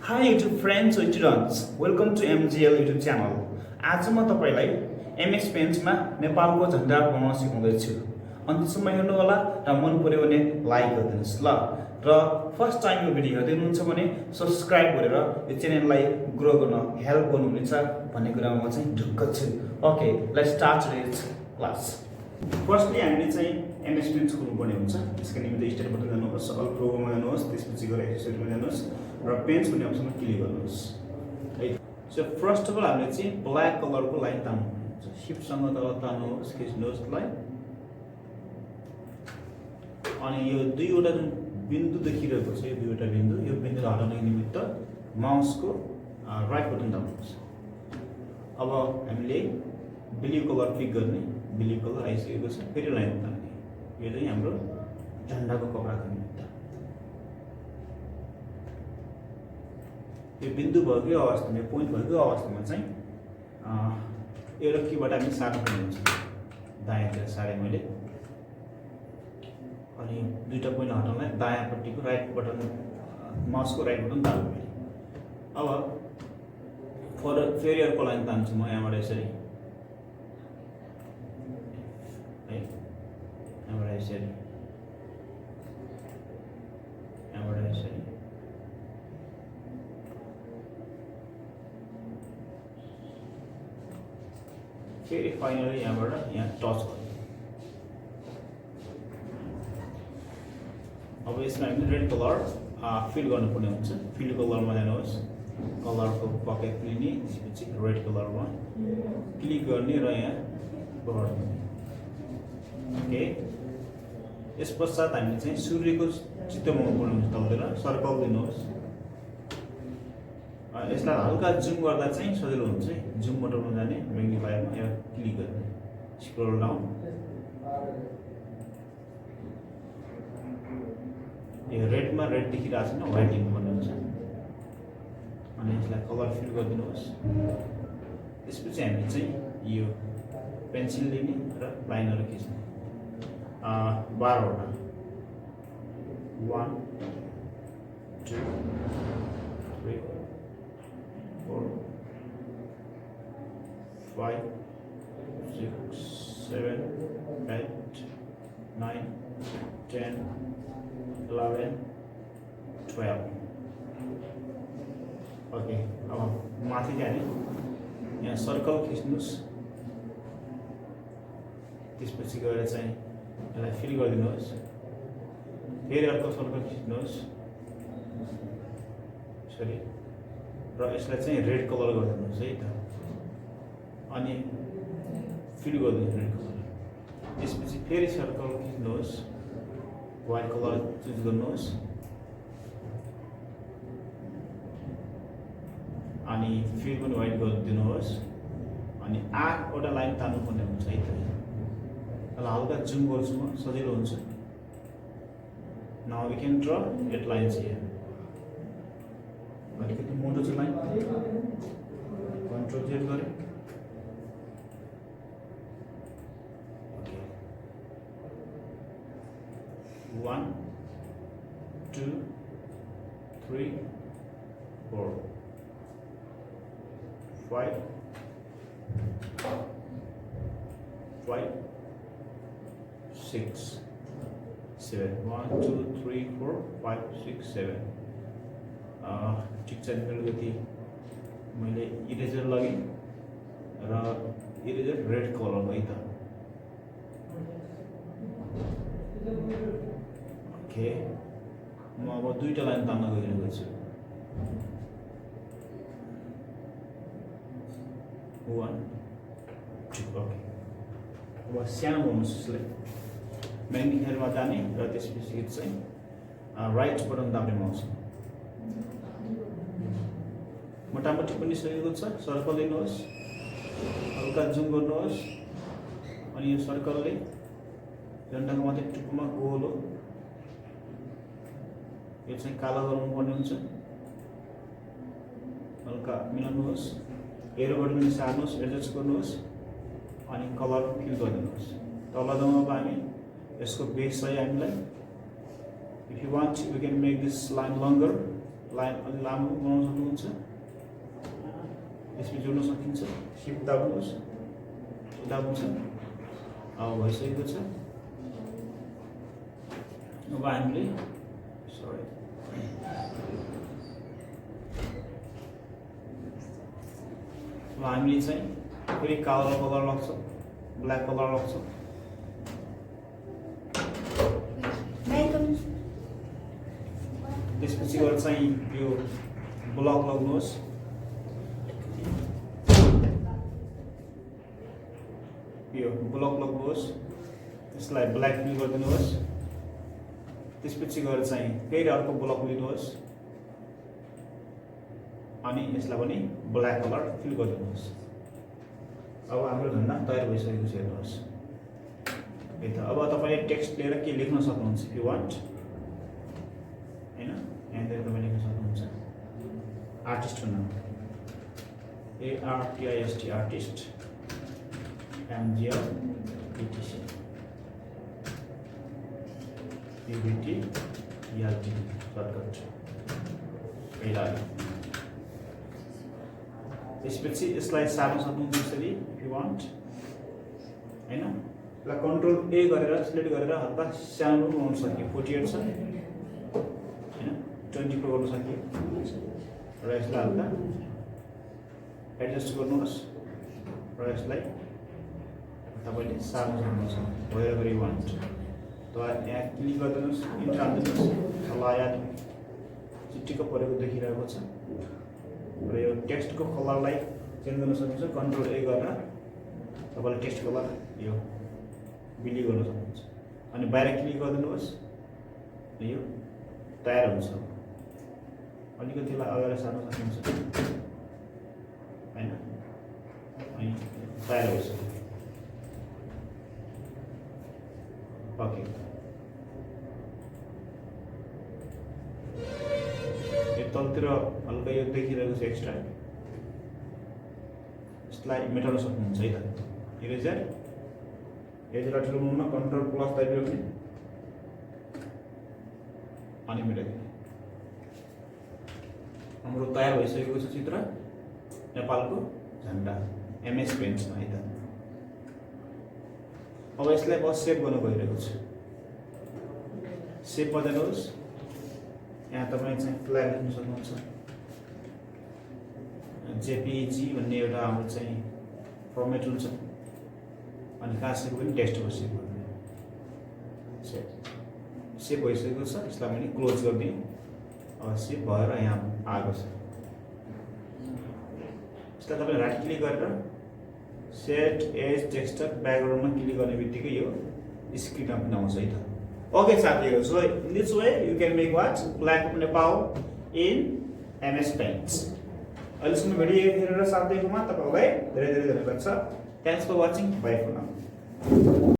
Hi YouTube friends or students, welcome to MGL YouTube channel. आज म तपाईलाई MS Paint मा नेपालको झण्डा बनाउन सिकाउँदै छु। अन्तिमसम्म हेर्नु होला र मन पर्यो भने लाइक गरिदिनुस् ल। र फर्स्ट टाइम यो भिडियो हेर्दै हुनुहुन्छ भने सब्स्क्राइब गरेर यो च्यानललाई ग्रो गर्न हेल्प गर्नुहुनेछ भन्ने कुरामा म चाहिँ ढुक्क छु। Okay, let's start today's class. Firstly हामीले चाहिँ MS Paint खोल्नुपर्ने हुन्छ। त्यसका निम्ति स्टार्ट बटन जानुहोस्, अल प्रोग्राममा जानुहोस्, त्यसपछि गएर एक्सेसरिजमा जानुहोस् र पेन्ट्स भन्ने अप्सनमा क्लिक गर्नुहोस्। है सो फर्स्ट अफ अल हामीले चाहिँ ब्ल्याक कलरको लाइन तान्नुहुन्छ। शिफ्टसँग तल तान्नुहोस्, खिच्नुहोस् लाइन। अनि यो दुईवटा जुन बिन्दु देखिरहेको छ, यो दुईवटा बिन्दु, यो बिन्दुलाई हटाउनको निमित्त माउसको राइट बटन दाब्नुहोस्। अब हामीले ब्लू कलर पिक गर्ने, ब्लू कलर आइसकेको छ, फेरि लाइन तान्ने। यो चाहिँ हाम्रो झण्डाको कपडाको निमित्त। यो बिन्दु भएको अवस्थामा, पोइन्ट भएको अवस्थामा चाहिँ एउटा कीबाट हामी सार्नुपर्ने हुन्छ। दायाँतिर सारेँ मैले। अनि दुईटा पोइन्ट हटाउनलाई दायाँपट्टिको राइट बटन, माउसको राइट बटन दाब्नु मैले। अब फेरि अर्को लाइन तान्छु म यहाँबाट यसरी। है यहाँबाट यसरी, यहाँबाट यसरी। फेरि फाइनली यहाँबाट यहाँ टच गर्नु। अब यसमा हामीले रेड कलर फिल गर्नुपर्ने हुन्छ। फिल कलरमा जानुहोस्, कलरको पकेट लिने, त्यसपछि रेड कलरमा क्लिक गर्ने र यहाँ बढ्ने। ओके, यस पश्चात हामीले चाहिँ सूर्यको चित्र बनाउनुपर्ने हुन्छ। तलतिर सर्कल दिनुहोस्। यसलाई हल्का जुम गर्दा चाहिँ सजिलो हुन्छ। जुम बटनमा जाने, म्याग्निफायरमा यहाँ क्लिक गर्ने, स्क्रोल डाउन। यो रेडमा रेड देखिरहेको छैन, व्हाइट दिनुपर्ने हुन्छ। अनि यसलाई कलर फिल गरिदिनुहोस्। त्यसपछि हामीले चाहिँ यो पेन्सिल लिने र लाइनहरू खिच्ने। 12वटा, 1 2 3 4 5 6 7 8 9 10 11 12। ओके, अब माथि जाने, यहाँ सर्कल खिच्नुहोस्। त्यसपछि गएर चाहिँ यसलाई फिल गरिदिनुहोस्। फेरि अर्को सर्कल खिच्नुहोस् यसरी, र यसलाई चाहिँ रेड कलर गरिदिनुहोस् है त। अनि फिल गरिदिनुहोस् रेड कलर। त्यसपछि फेरि सर्कल खिच्नुहोस्, व्हाइट कलर चुज गर्नुहोस्। अनि फेरि पनि व्हाइट गरिदिनुहोस्। अनि 8वटा लाइन तान्नुपर्ने हुन्छ है त। यसलाई हल्का जुम गर्छु म, सजिलो हुन्छ। Now we can draw 8 lines here. अलिकति मोटो छ लाइन, कन्ट्रोल Z गरेँ। ओके, 1 2 3 4 5 5 6 7 1 2 3 4 5 6 7। ठिक छ, मेरो गति मैले इरेजर लगेँ र इरेजर रेड कलर है त। ओके, म अब दुईटा लाइन तान्न गइरहेको छु। 1 2। ओके, अब सानो बनाउनुहोस् यसलाई। म्याग्निफायरमा जाने र त्यसपछि चाहिँ राइट बटन दाब्ने माउसमा। मोटामोटी पनि सकेको छ। सर्कल लिनुहोस्, हल्का जुम गर्नुहोस्। अनि यो सर्कलले झन्डाको माथि टुप्पोमा गोल हो, यो चाहिँ कालो गराउनुपर्ने हुन्छ। हल्का मिलाउनुहोस्, एरोबाट पनि सार्नुहोस्, एडजस्ट गर्नुहोस्। अनि कलर फिल गरिदिनुहोस्। तल जाउँ अब हामी। यसको बेस चाहिँ हामीलाई, if you want we can make this line longer. Line अलि लामो बनाउन सक्नुहुन्छ। यसमा जोड्न सकिन्छ। सिफ्ट दाब्नुहोस्, दाब्नुहुन्छ। अब भइसकेको छ। अब हामीले चाहिँ फेरि कालो कलर लाग्छ, ब्ल्याक कलर लाग्छ। त्यसपछि गएर चाहिँ यो ब्लक लगाउनुहोस्। यो ब्लक लगाउनुहोस्, यसलाई ब्ल्याक फिल गरिदिनुहोस्। त्यसपछि गएर चाहिँ फेरि अर्को ब्लक लिनुहोस् अनि यसलाई पनि ब्ल्याक कलर फिल गरिदिनुहोस्। अब हाम्रो झन्डा तयार भइसकेको छ। हेर्नुहोस् है त। अब तपाईले टेक्स्ट लिएर के लेख्न सक्नुहुन्छ इफ यु वान्ट, हैन। यहाँनिर तपाईले लेख्न सक्नुहुन्छ आर्टिस्टको नाम ARTIST artist MGL ETC UBT ELT shortcut पहिला। त्यसपछि यसलाई सार्न सक्नुहुन्छ यसरी इफ यु वान्ट, हैन। यसलाई कन्ट्रोल A गरेर सिलेक्ट गरेर हल्का सानो बनाउन सकियो। 48 छ, हैन। 24 गर्न सकियो र यसलाई हल्का एडजस्ट गर्नुहोस् र यसलाई तपाईले सार्न सक्नुहुन्छ wherever you want। त यहाँ क्लिक गरिदिनुहोस्, इन्टर हाल्दिनुहोस्। तल याद चिटिक्क परेको देखिरहेको छ र यो टेक्स्टको कलरलाई चेन्ज गर्न सक्नुहुन्छ। कन्ट्रोल A गरेर तपाईले टेक्स्ट कलर यो बिली गर्न सक्नुहुन्छ अनि बाहिर क्लिक गरिदिनुहोस्। यो तयार हुन्छ। अलिकति त्यसलाई अगाडि सार्न सक्नुहुन्छ, हैन। अनि तयार भइसक्यो। ओके, यो तलतिर हल्का यो देखिरहेको छ एक्स्ट्रा, यसलाई मेटाउन सक्नुहुन्छ है त। इरेजर ठुलोमा कन्ट्रोल प्लस दाबिराख्ने अनि मेटाइदिने। हाम्रो तयार भइसकेको छ चित्र नेपालको झन्डा MS पेन्टमा है त। अब यसलाई बस सेभ गर्न गइरहेको छु। सेभ बजाउनुहोस्। यहाँ तपाईले चाहिँ फ्ल्याग लेख्न सक्नुहुन्छ। JPG भन्ने एउटा हाम्रो चाहिँ फर्मेट हुन्छ अनि कहाँ सेभ पनि टेक्स्टमा सेभ गर्ने। सेभ भइसकेको छ। यसलाई पनि क्लोज गरिदिएँ। अब सेभ भएर यहाँ आएको छ। यसलाई तपाईले राइट क्लिक गरेर सेट एज टेक्सचर ब्याकग्राउन्डमा क्लिक गर्ने बित्तिकै यो स्क्रिनमा पनि आउँछ है त। ओके साथीहरु, so in this way you can make what flag of Nepal in MS paint. अहिलेसम्म भिडियो हेरेर साथ दिएकोमा तपाईलाई धेरै धेरै धन्यवाद छ। Thanks for watching. Bye for now.